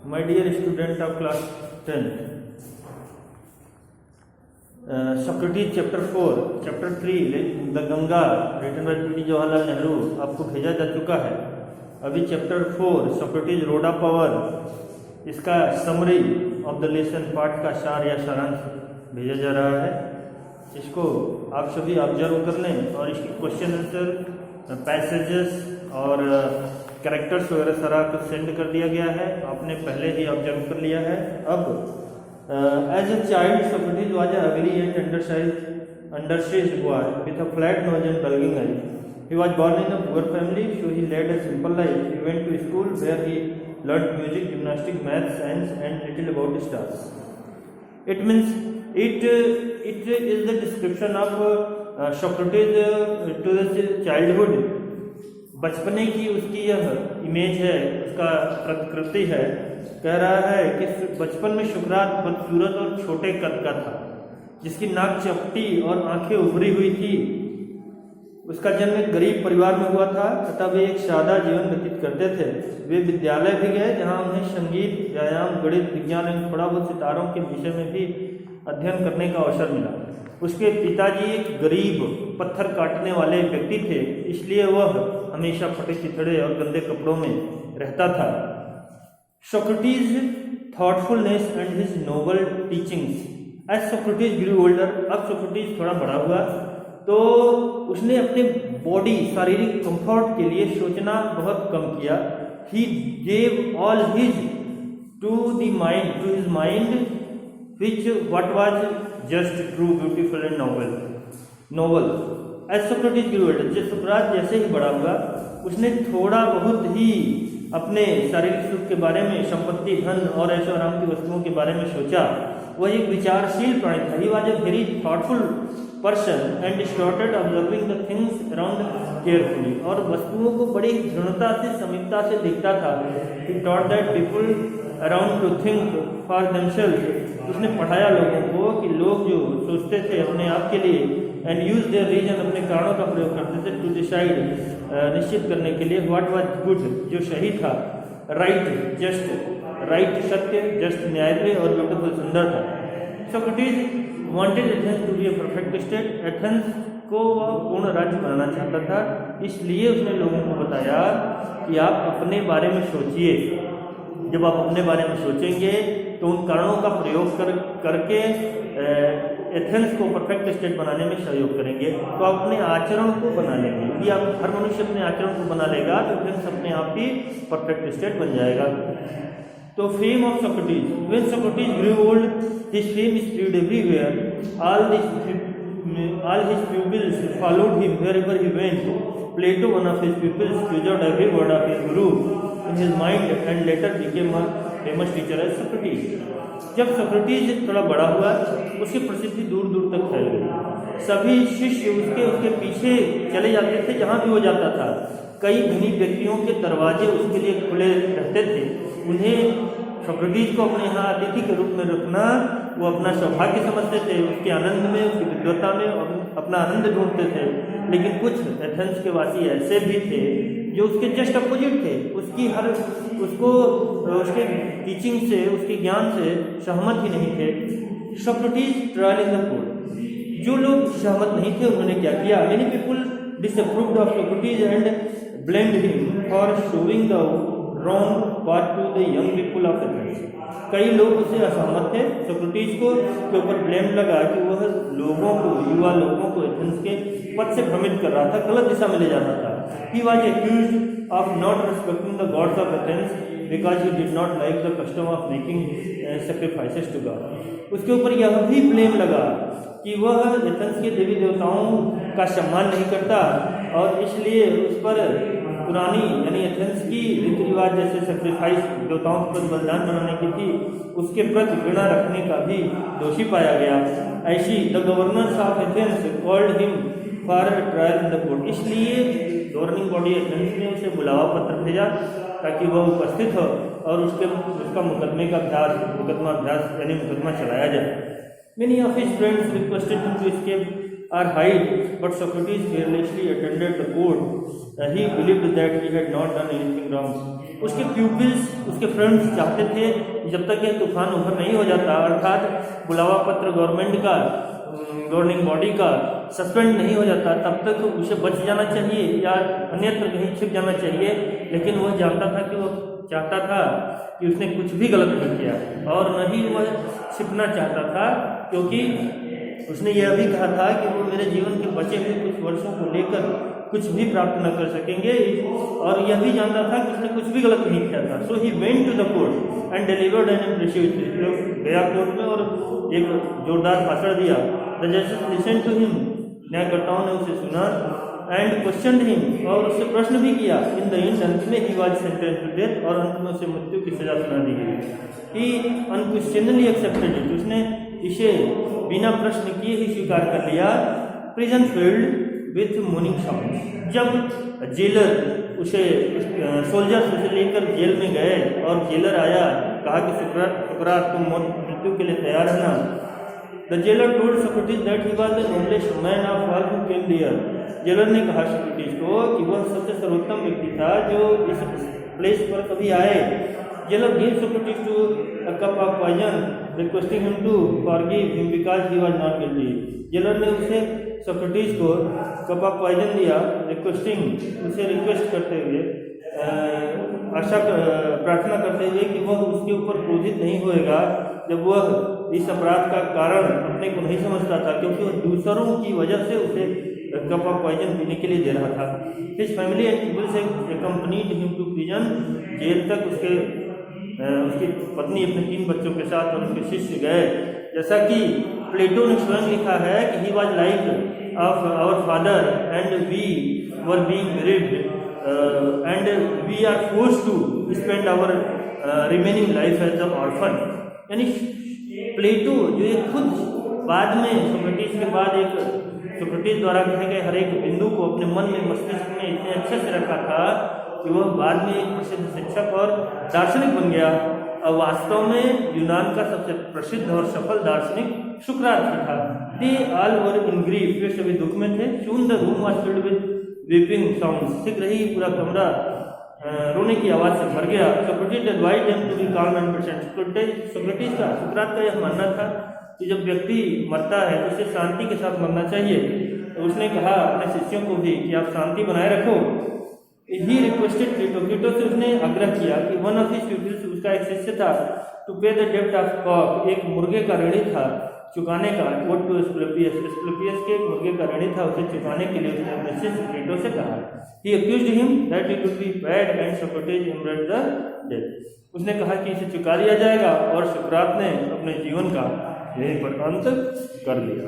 My dear student of class 10, Socrates chapter 4, chapter 3, The Ganga, written by P.D. Jawaharlal Nehru, आपको भेजा जा चुका है। अभी chapter 4, Socrates road of power, इसका summary of the lesson part का सार या सारांश भेजा जा रहा है। इसको आप सभी ऑब्जर्व कर लें और इसकी क्वेश्चन आंसर पैसेजेस और कैरेक्टर्स वगैरह सारा कुछ सेंड कर दिया गया है, आपने पहले ही ऑब्जर्व कर लिया है। अब as a child Socrates was a ugly and undersized boy with a flat nose and bulging eyes. He was born in a poor family, so he led a simple life. He went to school where he learned music, gymnastics, math, science, and little about stars. It means it is the description of Socrates to the childhood. बचपने की उसकी यह image है, उसका प्रकृति है। कह रहा है कि बचपन में सुकरात बदसूरत और छोटे कद का था, जिसकी नाक चपटी और आंखें उभरी हुई थी। उसका जन्म एक गरीब परिवार में हुआ था, तथा वे एक सादा जीवन व्यतीत करते थे। वे विद्यालय भी गए, जहां उन्हें संगीत, व्यायाम, गणित, विज्ञान एवं थोड़ा बहुत सितारों के विषय में भी अध्ययन करने का अवसर मिला। उसके पिताजी एक गरीब पत्थर काटने वाले व्यक्ति थे, इसलिए वह हमेशा फटे चिथड़े और गंदे कपड़ों में रहता था। Socrates' thoughtfulness and his noble teachings. As Socrates grew older, अब Socrates थोड़ा बड़ा हुआ तो उसने अपने बॉडी शारीरिक कंफर्ट के लिए सोचना बहुत कम किया। He gave all his to his mind, which what was just, true, beautiful and novel. As Socrates grew older, सुकरात जैसे ही बड़ा हुआ, उसने थोड़ा बहुत ही अपने शारीरिक सुख के बारे में, संपत्ति, धन और ऐशो आराम की वस्तुओं के बारे में सोचा। वह एक विचारशील प्राणी था। He was a very thoughtful person and started observing the things around carefully. और वस्तुओं को बड़ी दृढ़ता से, समीपता से देखता था। He taught that people around to think for themselves. उसने पढ़ाया लोगों को कि लोग जो सोचते थे अपने आप के लिए, एंड यूज देयर रीजन, अपने कारणों का प्रयोग करते थे, टू डिसाइड, निश्चित करने के लिए, व्हाट वाज गुड, जो सही था, राइट, जस्ट, राइट, सत्य, जस्ट, न्यायप्रिय और ब्यूटीफुल, सुंदर था। Socrates wanted Athens to be a perfect state. Athens को वह पूर्ण राज्य बनाना चाहता था, इसलिए उसने लोगों को बताया कि आप अपने बारे में सोचिए। जब आप अपने बारे में सोचेंगे तो उन कारणों का प्रयोग करके एथेंस को परफेक्ट स्टेट बनाने में सहयोग करेंगे। तो आप अपने आचरण को बना लेंगे। यदि आप हर मनुष्य अपने आचरण को बना लेगा तो एथेंस अपने आप ही परफेक्ट स्टेट बन जाएगा। तो fame of Socrates. When Socrates grew old, his fame spread everywhere. All his pupils followed him wherever he went. Plato, one of his pupils, treasured every word of his guru in his mind and later became a famous teacher as Socrates. जब Socrates थोड़ा बड़ा हुआ, उसकी प्रसिद्धि दूर दूर तक फैल गई। सभी शिष्य उसके पीछे चले जाते थे जहाँ भी वो जाता था। कई धनी व्यक्तियों के दरवाजे उसके लिए खुले रहते थे। उन्हें Socrates को अपने यहाँ अतिथि के रूप में रखना वो अपना सौभाग्य समझते थे। उसके आनंद में, उसकी विद्वता में अपना आनंद ढूंढते थे। लेकिन कुछ एथेंस के वासी ऐसे भी थे जो उसके जस्ट अपोजिट थे। उसके टीचिंग से, उसके ज्ञान से सहमत ही नहीं थे। Socrates trial in the court. जो लोग सहमत नहीं थे उन्होंने क्या किया? Many people disapproved of Socrates and blamed him for showing the wrong path to the young people of Athens. कई लोग उससे असहमत थे। Socrates को के ऊपर ब्लेम लगा कि वह युवा लोगों को एथेंस के पथ से भ्रमित कर रहा था, गलत दिशा में ले जाता था। He was accused of not respecting the gods of Athens because he did not like the custom of making sacrifices to God. उसके ऊपर यह भी ब्लेम लगा कि वह एथेंस के देवी देवताओं का सम्मान नहीं करता और इसलिए उस पर पुरानी यानी एथेंस की रीति रिवाज जैसे सेक्रीफाइस, देवताओं पर बलिदान बनाने की थी, उसके प्रति घृणा रखने का भी दोषी पाया गया। ऐसी the governors of Athens called him for trial in the court. इसलिए गवर्निंग बॉडी एथेंस ने उसे बुलावा पत्र भेजा ताकि वह उपस्थित हो और उसका मुकदमा चलाया जाए. Many of his friends requested him to escape or hide, but Socrates fearlessly attended the court. He believed that he had not done anything wrong. उसके प्यूपिल्स, उसके फ्रेंड्स चाहते थे जब तक यह तूफान ओवर नहीं हो जाता, अर्थात बुलावा पत्र गवर्नमेंट का, गवर्निंग बॉडी का सस्पेंड नहीं हो जाता, तब तक उसे बच जाना चाहिए या अन्यत्र कहीं छिप जाना चाहिए। लेकिन वह जानता था कि वो चाहता था कि उसने कुछ भी गलत नहीं किया, और न ही वह छिपना चाहता था, क्योंकि उसने यह भी कहा था कि वो मेरे जीवन के बचे हुए कुछ वर्षों को लेकर कुछ भी प्राप्त न कर सकेंगे, और यह भी जानता था कि उसने कुछ भी गलत नहीं किया था। So he went to the court and delivered an impressive speech. गया कोर्ट में और एक जोरदार भाषण दिया। द जजेस लिसन टू हिम, न्यायकर्ताओं ने उसे सुना, एंड क्वेश्चन हिम, और उससे प्रश्न भी किया। इन द एंड, अंत में he was sentence to death, और अंत में उसे मृत्यु की सजा सुना दी गई। ही अनक्वेश्चनली एक्सेप्टेड इट, उसने इसे बिना प्रश्न किए ही स्वीकार कर लिया। Prison field with morning sound, जब जेलर उसे सोल्जर्स उसे लेकर जेल में गए और जेलर आया, कहा कि सुकरात तुम मृत्यु के लिए तैयार है ना। The jailer told Socrates that he was the noblest man of all who came there. Jailer ने कहा सोक्रेटिस को कि वह सबसे सर्वोत्तम व्यक्ति था जो इस प्लेस पर कभी आए। Jailer gave Socrates to a cup of poison, requesting him to forgive him because he was not guilty. Jailer ने उसे सोक्रेटिस को कप ऑफ पॉइजन दिया, उसे रिक्वेस्ट करते हुए, प्रार्थना करते हुए कि वह उसके ऊपर क्रोधित नहीं होएगा जब वह इस अपराध का कारण अपने को नहीं समझता था, क्योंकि वह दूसरों की वजह से उसे कप ऑफ पॉइजन पीने के लिए दे रहा था। हिज फैमिली एंड पीपल से accompanied him to prison, जेल तक उसकी पत्नी अपने 3 बच्चों के साथ और उसके शिष्य गए। जैसा कि प्लेटो ने स्वयं लिखा है कि he was like of our father and we were being married and we are force to spend our remaining life as a orphan. यानी प्लेटो जो ये खुद बाद में सोक्रेटिस के बाद सोक्रेटिस द्वारा कहे गए हर एक बिंदु को अपने मन में, मस्तिष्क में इतने अच्छे से रखा था कि वह बाद में एक प्रसिद्ध शिक्षक और दार्शनिक बन गया। और वास्तव में यूनान का सबसे प्रसिद्ध और सफल दार्शनिक सुकरात ही था। They all were in grief, वे सभी दुख में थे। Soon the room was filled with weeping sounds, शीघ्र ही पूरा कमरा रोने की आवाज से भर गया। Socrates advised him to be calm and patient। सुकरात का यह मानना था कि जब व्यक्ति मरता है तो उसे शांति के साथ मरना चाहिए। तो उसने कहा अपने शिष्यों को भी कि आप शांति बनाए रखो। ही रिक्वेस्टेड क्रीटो से उसने आग्रह किया कि वन ऑफ हिज पीपल्स, उसका एक शिष्य था, टू पे द डेब्ट ऑफ कॉक, एक मुर्गे का ऋणी था, चुकाने का। वोट टू एस्क्लेपियस के एक मुर्गे का ऋणी था, उसे चुकाने के लिए उसने अपने शिष्य क्रीटो से कहा। He accused him that it would be bad and Socrates embraced the death. उसने कहा कि इसे चुका दिया जाएगा, और सुकरात ने अपने जीवन का यहीं पर अंत कर दिया।